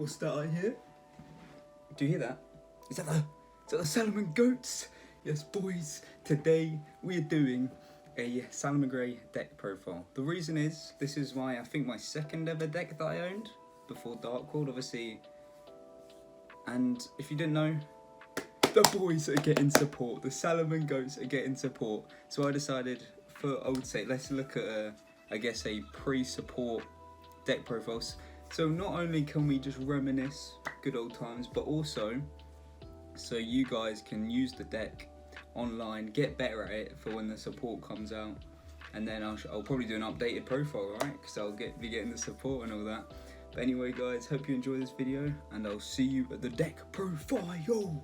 What's that I hear? Do you hear that? Is that the Salamangreats? Yes, boys. Today we are doing a Salamangreat deck profile. The reason is, this is I think my second ever deck that I owned before Dark World, obviously. And if you didn't know, the boys are getting support. The Salamangreats are getting support. So I decided, I would say, let's look at I guess a pre-support deck profiles. So not only can we just reminisce good old times, but also so you guys can use the deck online, get better at it for when the support comes out, and then I'll probably do an updated profile, right? Because I'll be getting the support and all that. But anyway, guys, hope you enjoy this video, and I'll see you at the deck profile.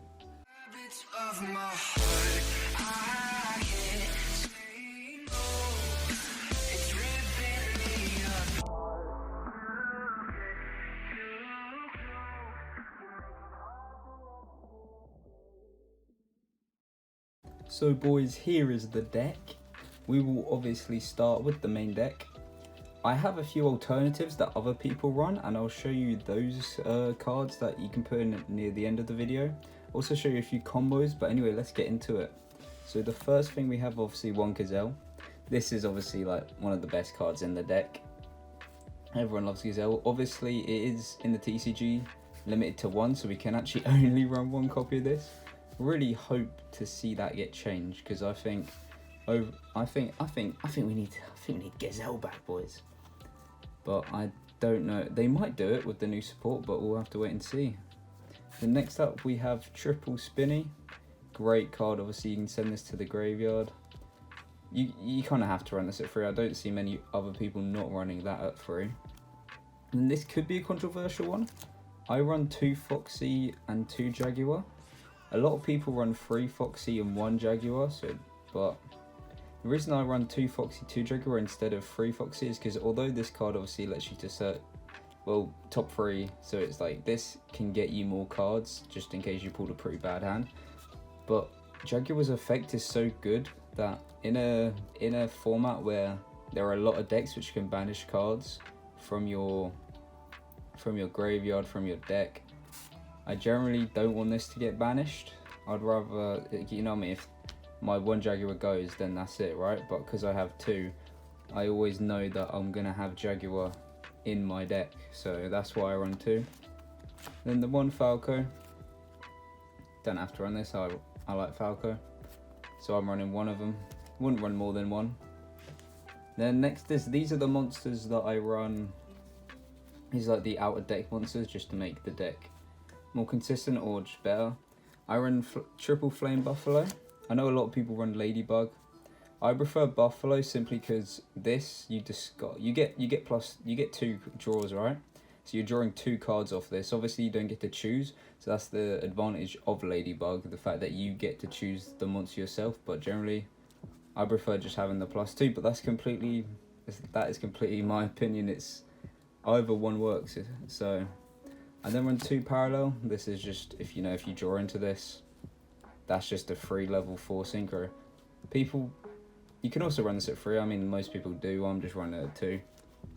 So boys, here is the deck. We will obviously start with the main deck. I have a few alternatives that other people run, and I'll show you those cards that you can put in near the end of the video. Also show you a few combos, but anyway, let's get into it. So the first thing we have, obviously, one Gazelle. This is obviously like one of the best cards in the deck. Everyone loves Gazelle. Obviously it is in the TCG limited to one, so we can actually only run one copy of this. Really hope to see that get changed, because I think we need Gazelle back, boys. But I don't know. They might do it with the new support, but we'll have to wait and see. Then next up we have Triple Spinny. Great card. Obviously you can send this to the graveyard. You kind of have to run this at 3. I don't see many other people not running that at 3. And this could be a controversial one. I run 2 Foxy and 2 Jaguar. A lot of people run 3 Foxy and 1 Jaguar, but the reason I run 2 Foxy, 2 Jaguar instead of 3 Foxy is because although this card obviously lets you to set, well, top 3, so it's like this can get you more cards just in case you pulled a pretty bad hand. But Jaguar's effect is so good that in a format where there are a lot of decks which can banish cards from your graveyard, from your deck, I generally don't want this to get banished. I'd rather, you know what I mean, if my 1 Jaguar goes, then that's it, right? But because I have 2, I always know that I'm gonna have Jaguar in my deck, so that's why I run 2. Then the 1 Falco, don't have to run this, I like Falco, so I'm running 1 of them. Wouldn't run more than 1. Then next is, these are the monsters that I run. These are like the outer deck monsters, just to make the deck more consistent or just better. I run Triple Flame Buffalo. I know a lot of people run Ladybug. I prefer Buffalo simply because this you get 2 draws, right? So you're drawing 2 cards off this. Obviously you don't get to choose, so that's the advantage of Ladybug, the fact that you get to choose the monster yourself. But generally I prefer just having the +2, but that is completely my opinion. It's either one works. So I then run 2 Parallel. This is just, if you draw into this, that's just a free level 4 synchro. You can also run this at 3. I mean, most people do. I'm just running it at 2.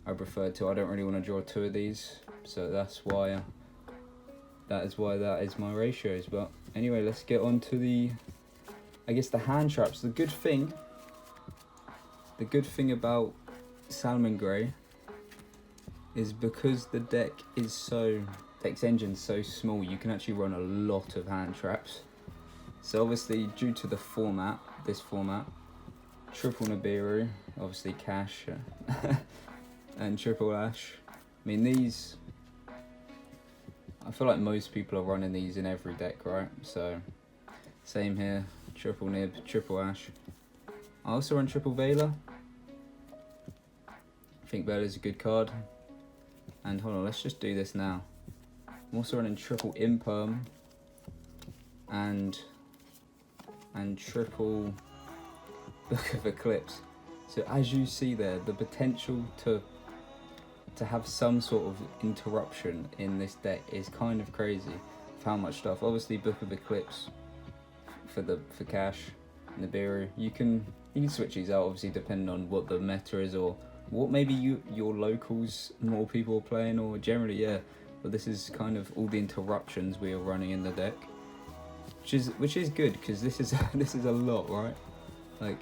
I prefer to. I don't really want to draw 2 of these, so that's why. That is my ratios. But anyway, let's get on to the hand traps. The good thing about Salamangreat is because the deck's engine's so small, you can actually run a lot of hand traps. So obviously, due to this format, Triple Nibiru, obviously Cash, and Triple Ash. I mean, these, I feel like most people are running these in every deck, right? So same here, Triple Nib, Triple Ash. I also run Triple Veiler. I think Veiler's a good card. And hold on, let's just do this now. I'm also running Triple Imperm and Triple Book of Eclipse. So as you see there, the potential to have some sort of interruption in this deck is kind of crazy of how much stuff. Obviously Book of Eclipse for Cash, Nibiru. You can switch these out obviously depending on what the meta is or what maybe your locals more people are playing, or generally, yeah. but this is kind of all the interruptions we are running in the deck, which is good, because this is this is a lot, right? Like,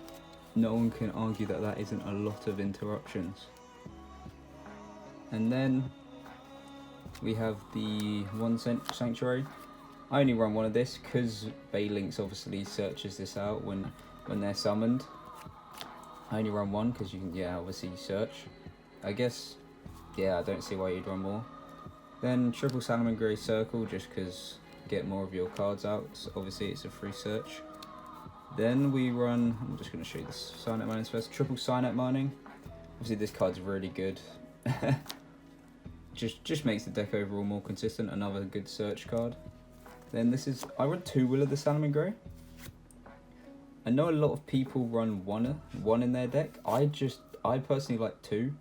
no one can argue that that isn't a lot of interruptions. And then we have the one sanctuary. I only run one of this because Baylinks obviously searches this out when they're summoned. I only run one because you can, yeah, obviously search. I guess, yeah, I don't see why you'd run more. Then triple Salamangreat circle, just because get more of your cards out. So obviously it's a free search. Then we run, I'm just going to show you this Signet Mining first. Triple Signet Mining. Obviously this card's really good. just makes the deck overall more consistent. Another good search card. Then this is, I run 2 Will of the Salamangreat. I know a lot of people run one in their deck. I personally like 2.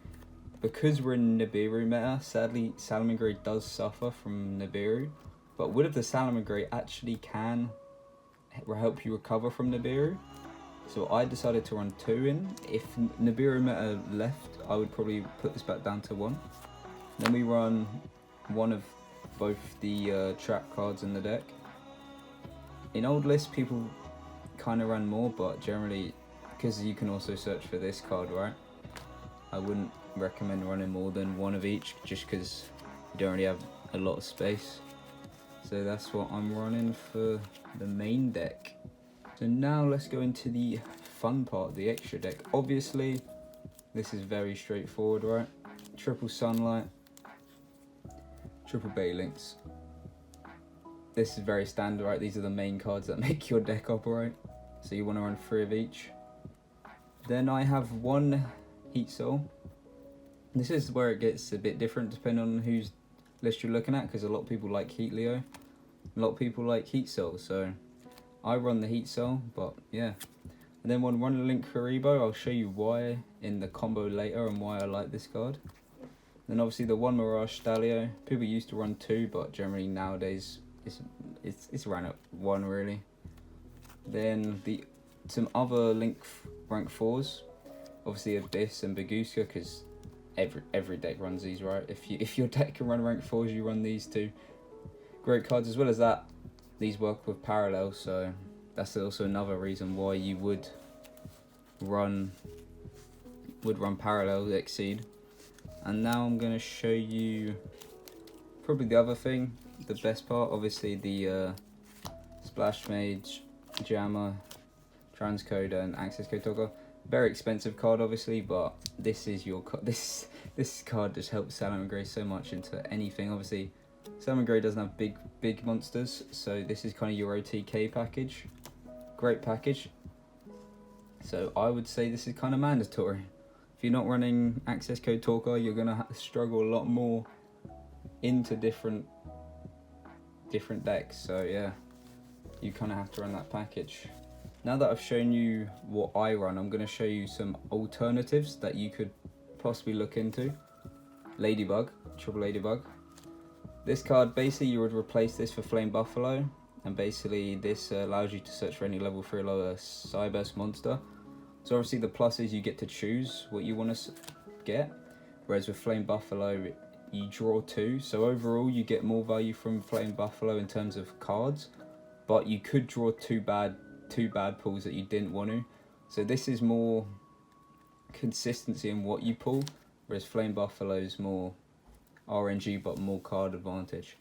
Because we're in Nibiru meta, sadly Salamangreat does suffer from Nibiru. But Will of the Salamangreat actually can help you recover from Nibiru. So I decided to run 2 in. If Nibiru meta left, I would probably put this back down to 1. Then we run one of both the trap cards in the deck. In old lists, people kind of run more, but generally, because you can also search for this card, right? I wouldn't recommend running more than one of each, just because you don't really have a lot of space. So that's what I'm running for the main deck. So now let's go into the fun part, the extra deck. Obviously, this is very straightforward, right? Triple Sunlight, triple Baylinks. This is very standard, right? These are the main cards that make your deck operate. So you want to run 3 of each. Then I have 1 Heat Soul. This is where it gets a bit different depending on whose list you're looking at, because a lot of people like Heat Leo, a lot of people like Heat Soul, so I run the Heat Soul, but yeah. And then one Run Link Kaiba, I'll show you why in the combo later and why I like this card. Then obviously the 1 Mirage Stalio. People used to run 2, but generally nowadays it's ran at 1 really. Then some other Link rank 4s, obviously Abyss and Baguska, because every deck runs these, right? If your deck can run rank 4s, you run these 2 great cards. As well as that, these work with parallel, so that's also another reason why you would run parallel Exceed. And now I'm going to show you probably the other thing, the best part, obviously the Splash Mage, Jammer, Transcoder and Access Code Toggle. Very expensive card obviously, but this is your this card just helps Salamangreat so much into anything. Obviously Salamangreat doesn't have big monsters, so this is kind of your OTK package. Great package. So I would say this is kind of mandatory. If you're not running Access Code Talker, you're gonna struggle a lot more into different decks. So yeah, you kind of have to run that package. Now that I've shown you what I run, I'm going to show you some alternatives that you could possibly look into. Ladybug, triple Ladybug. This card, basically you would replace this for Flame Buffalo, and basically this allows you to search for any level 3 or lower Cyburst monster. So obviously the plus is you get to choose what you want to get, whereas with Flame Buffalo you draw 2. So overall you get more value from Flame Buffalo in terms of cards, but you could draw 2 bad pulls that you didn't want to. So this is more consistency in what you pull, whereas Flame Buffalo is more RNG but more card advantage.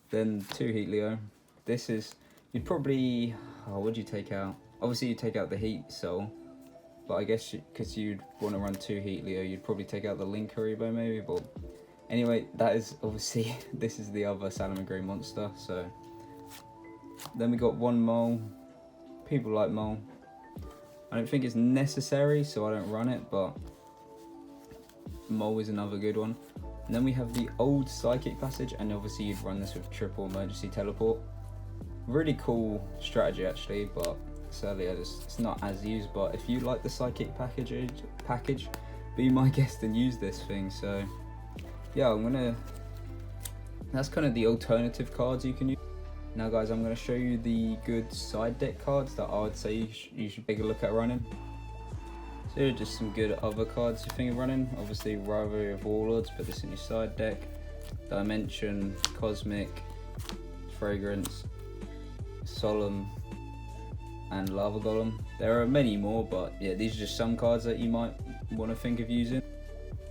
Then 2 Heat Leo. This is, you'd probably, what would you take out? Obviously you take out the Heat Soul, but I guess because you'd want to run 2 Heat Leo, you'd probably take out the Link Karibo maybe. But anyway, that is obviously this is the other Salamangreat monster. So then we got 1 Mole. People like Mole. I don't think it's necessary, so I don't run it, but Mole is another good one. And then we have the old Psychic Passage, and obviously you'd run this with triple Emergency Teleport. Really cool strategy actually, but sadly it's not as used. But if you like the Psychic package, be my guest and use this thing. So yeah, that's kind of the alternative cards you can use. Now guys, I'm going to show you the good side deck cards that I would say you should take a look at running. So here are just some good other cards you think of running. Obviously Rivalry of Warlords, put this in your side deck. Dimension, Cosmic, Fragrance, Solemn, and Lava Golem. There are many more, but yeah, these are just some cards that you might want to think of using.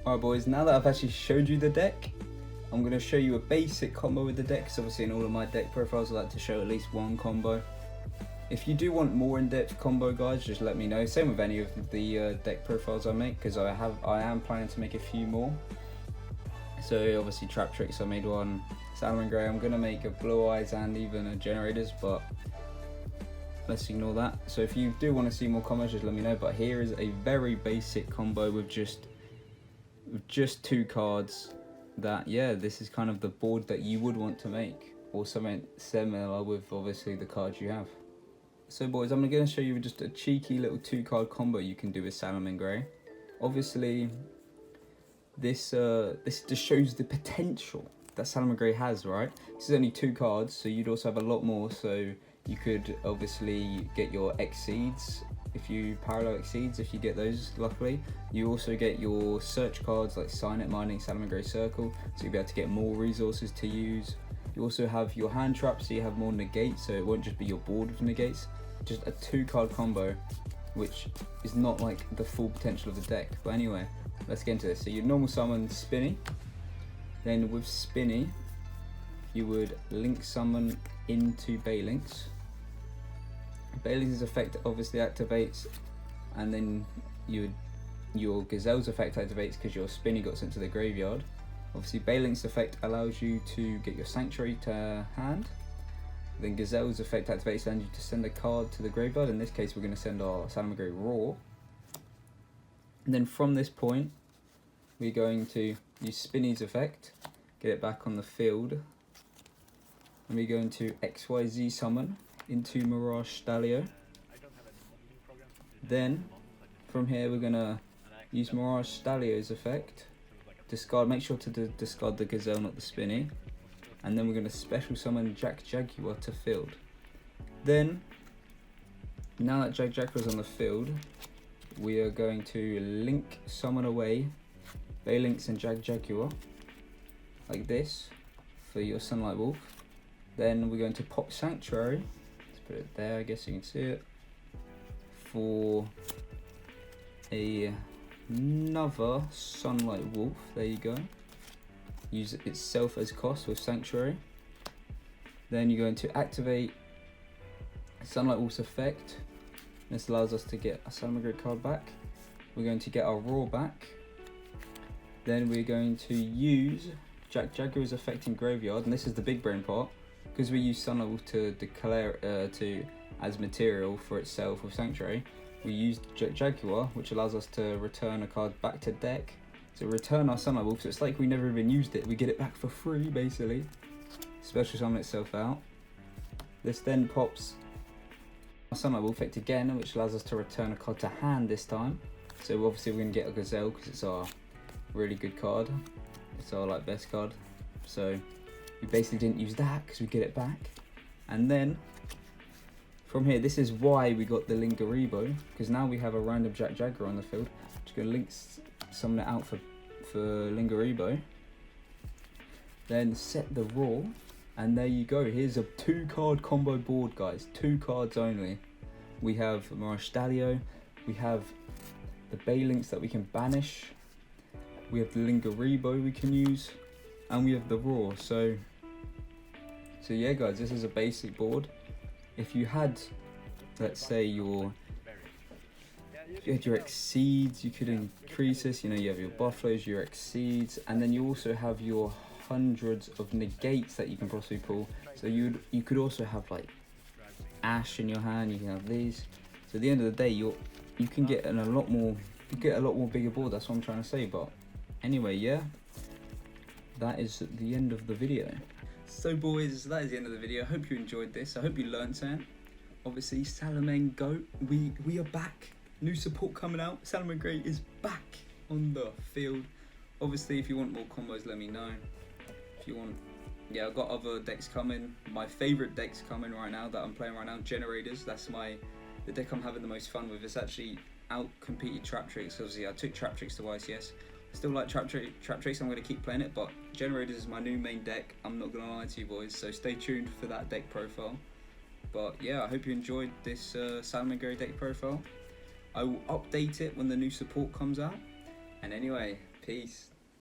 Alright boys, now that I've actually showed you the deck, I'm going to show you a basic combo with the deck, because obviously in all of my deck profiles I like to show at least one combo. If you do want more in-depth combo guides, just let me know. Same with any of the deck profiles I make, because I am planning to make a few more. So obviously Trap Tricks, I made one. Salamangreat, I'm going to make a Blue Eyes and even a Generators, but let's ignore that. So if you do want to see more combos, just let me know. But here is a very basic combo with just 2 cards. That, yeah, this is kind of the board that you would want to make, or something similar with obviously the cards you have. So boys, I'm going to show you just a cheeky little 2-card combo you can do with Salamangreat. Obviously, this just shows the potential that Salamangreat has, right? This is only 2 cards, so you'd also have a lot more. So you could obviously get your Exceeds, if you parallel Exceeds, if you get those, luckily. You also get your search cards like Sign It, Mining, Salamangreat Circle, so you'll be able to get more resources to use. You also have your hand traps, so you have more negates, so it won't just be your board with negates. Just a 2-card combo, which is not like the full potential of the deck. But anyway, let's get into this. So your normal summon Spinny, then with Spinny, you would link summon into Balinks. Balinks' effect obviously activates, and then your Gazelle's effect activates because your Spinny got sent to the graveyard. Obviously Balinks' effect allows you to get your Sanctuary to hand. Then Gazelle's effect activates, and you to send a card to the graveyard. In this case, we're going to send our Salamangreat Raw. And then from this point, we're going to use Spinny's effect, get it back on the field, and we're going to XYZ summon into Mirage Stalio. Then from here we're gonna use Mirage Stalio's effect, discard, make sure to discard the Gazelle, not the Spinny, and then we're gonna special summon Jack Jaguar to field. Then, now that Jack Jaguar's on the field, we are going to link summon away Balinks and Jack Jaguar, like this, for your Sunlight Wolf. Then we're going to pop Sanctuary, let's put it there, I guess you can see it, for another Sunlight Wolf, there you go. Use it itself as cost with Sanctuary. Then you're going to activate Sunlight Wolf's effect. This allows us to get a Salamangreat card back. We're going to get our Raw back. Then we're going to use Jack Jaguar's effect in Graveyard, and this is the big brain part, because we use Sunlight Wolf to declare as material for itself with Sanctuary. We use Jack Jaguar, which allows us to return a card back to deck. So return our Sunlight Wolf, so it's like we never even used it. We get it back for free, basically. Special summon itself out. This then pops our Sunlight Wolf effect again, which allows us to return a card to hand this time. So obviously we're going to get a Gazelle because it's our really good card. It's our best card. So we basically didn't use that because we get it back. And then from here, this is why we got the Lingaribo, because now we have a random Jack Jaguar on the field. Just going to link summon it out for Lingaribo. Then set the Raw, and there you go. Here's a 2-card combo board, guys. 2 cards only. We have Mirage Stalio, we have the Balinks that we can banish, we have the Lingaribo we can use, and we have the Raw. So yeah guys, this is a basic board. If you had, let's say you had your Exceeds, you could increase this. You know, you have your Buffaloes, your Exceeds, and then you also have your hundreds of negates that you can possibly pull. So you could also have like Ash in your hand. You can have these. So at the end of the day, you can get a lot more bigger board. That's what I'm trying to say. But anyway, yeah, that is the end of the video. So boys, that is the end of the video. I hope you enjoyed this. I hope you learned something. Obviously, Salamangreat, we are back. New support coming out. Salamangreat is back on the field. Obviously, if you want more combos, let me know. If you want, yeah, I've got other decks coming. My favourite deck's coming right now that I'm playing right now. Generators. That's the deck I'm having the most fun with. It's actually out competed Trap Tricks. Obviously, I took Trap Tricks to YCS. Still like Trap Trace, I'm going to keep playing it, but Generators is my new main deck. I'm not going to lie to you boys, so stay tuned for that deck profile. But yeah, I hope you enjoyed this Salamangreat deck profile. I will update it when the new support comes out. And anyway, peace.